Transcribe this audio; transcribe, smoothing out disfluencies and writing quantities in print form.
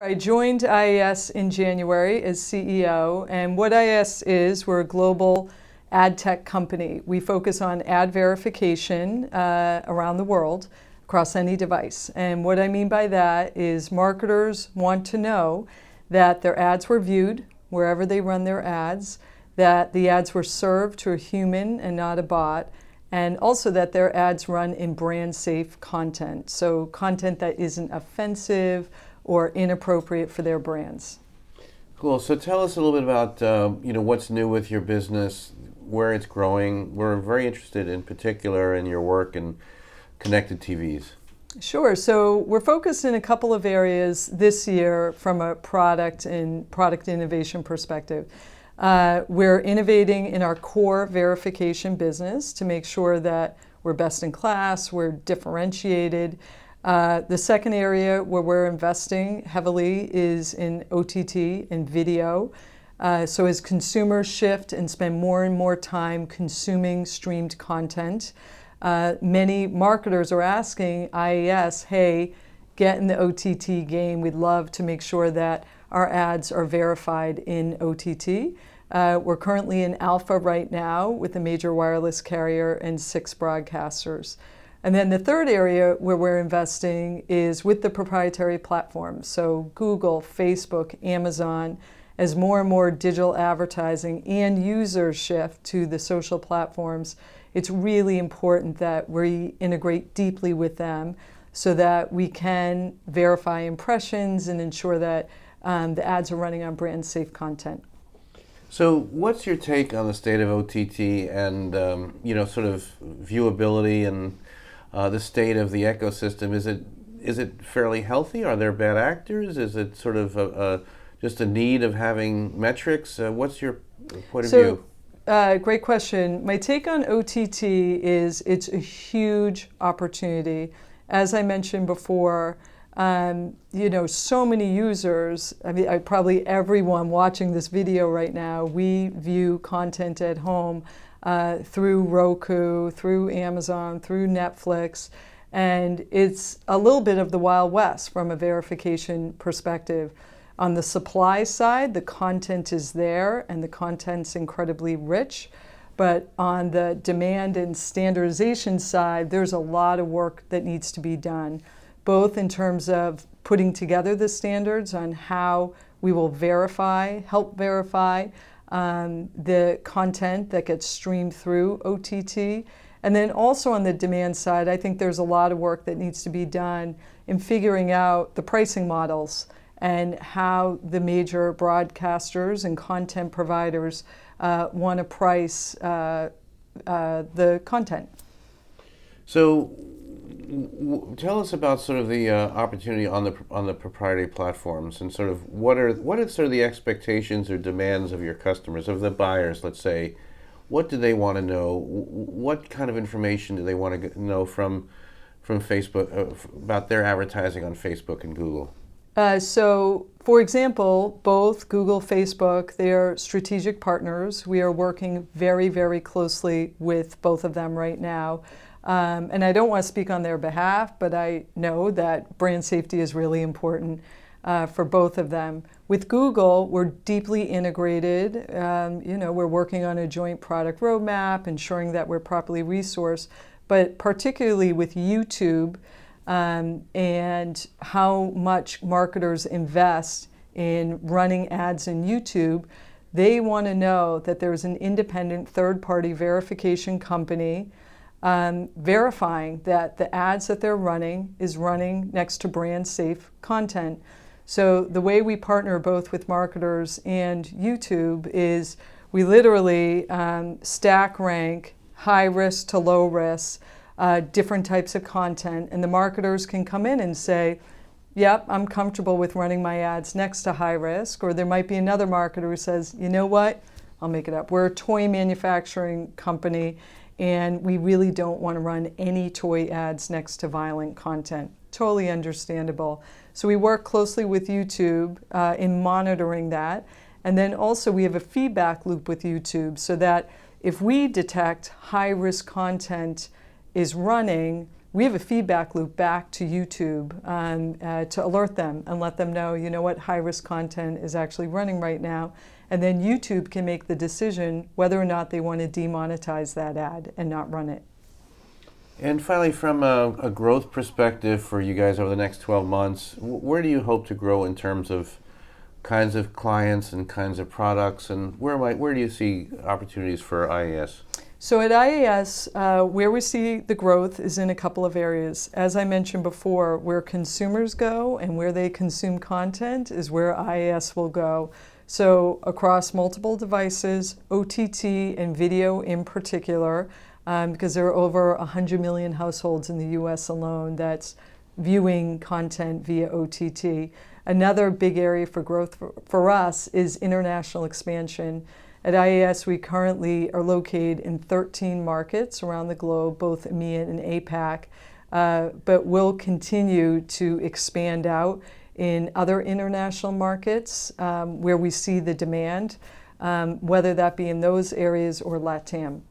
I joined IAS in January as CEO, and what IAS is, we're a global ad tech company. We focus on ad verification around the world, across any device. And what I mean by that is marketers want to know that their ads were viewed wherever they run their ads, that the ads were served to a human and not a bot, and also that their ads run in brand-safe content, so content that isn't offensive or inappropriate for their brands. Cool. So tell us a little bit about what's new with your business, where it's growing. We're very interested in particular in your work in connected TVs. Sure. So we're focused in a couple of areas this year from a product and product innovation perspective. We're innovating in our core verification business to make sure that we're best in class, we're differentiated. The second area where we're investing heavily is in OTT and video. So as consumers shift and spend more and more time consuming streamed content, many marketers are asking IAS, hey, get in the OTT game. We'd love to make sure that our ads are verified in OTT. We're currently in alpha right now with a major wireless carrier and 6 broadcasters. And then the third area where we're investing is with the proprietary platforms. So Google, Facebook, Amazon, as more and more digital advertising and users shift to the social platforms, it's really important that we integrate deeply with them so that we can verify impressions and ensure that the ads are running on brand-safe content. So what's your take on the state of OTT and sort of viewability and the state of the ecosystem? Is it fairly healthy? Are there bad actors? Is it sort of just a need of having metrics? What's your point of view? Great question. My take on OTT is it's a huge opportunity. As I mentioned before, so many users, probably everyone watching this video right now, we view content at home through Roku, through Amazon, through Netflix, and it's a little bit of the Wild West from a verification perspective. On the supply side, the content is there and the content's incredibly rich, but on the demand and standardization side, there's a lot of work that needs to be done, both in terms of putting together the standards on how we will help verify the content that gets streamed through OTT. And then also on the demand side, I think there's a lot of work that needs to be done in figuring out the pricing models and how the major broadcasters and content providers want to price the content. So tell us about sort of the opportunity on the proprietary platforms and sort of what are sort of the expectations or demands of your customers, of the buyers, let's say. What do they want to know? What kind of information do they want to know from Facebook about their advertising on Facebook and Google? So, for example, both Google, Facebook, they are strategic partners. We are working very, very closely with both of them right now. And I don't want to speak on their behalf, but I know that brand safety is really important for both of them. With Google, we're deeply integrated. We're working on a joint product roadmap, ensuring that we're properly resourced, but particularly with YouTube, and how much marketers invest in running ads in YouTube, they want to know that there's an independent third-party verification company verifying that the ads that they're running is running next to brand-safe content. So the way we partner both with marketers and YouTube is we literally stack rank high risk to low risk, different types of content, and the marketers can come in and say, yep, I'm comfortable with running my ads next to high risk, or there might be another marketer who says, you know what, I'll make it up. We're a toy manufacturing company, and we really don't want to run any toy ads next to violent content. Totally understandable. So we work closely with YouTube in monitoring that, and then also we have a feedback loop with YouTube so that if we detect high-risk content is running, we have a feedback loop back to YouTube to alert them and let them know, you know what, high-risk content is actually running right now. And then YouTube can make the decision whether or not they want to demonetize that ad and not run it. And finally, from a growth perspective for you guys over the next 12 months, where do you hope to grow in terms of kinds of clients and kinds of products, and where do you see opportunities for IAS? So at IAS, where we see the growth is in a couple of areas. As I mentioned before, where consumers go and where they consume content is where IAS will go. So across multiple devices, OTT and video in particular, because there are over 100 million households in the US alone that's viewing content via OTT. Another big area for growth for us is international expansion. At IAS, we currently are located in 13 markets around the globe, both EMEA and APAC, but we'll continue to expand out in other international markets where we see the demand, whether that be in those areas or LATAM.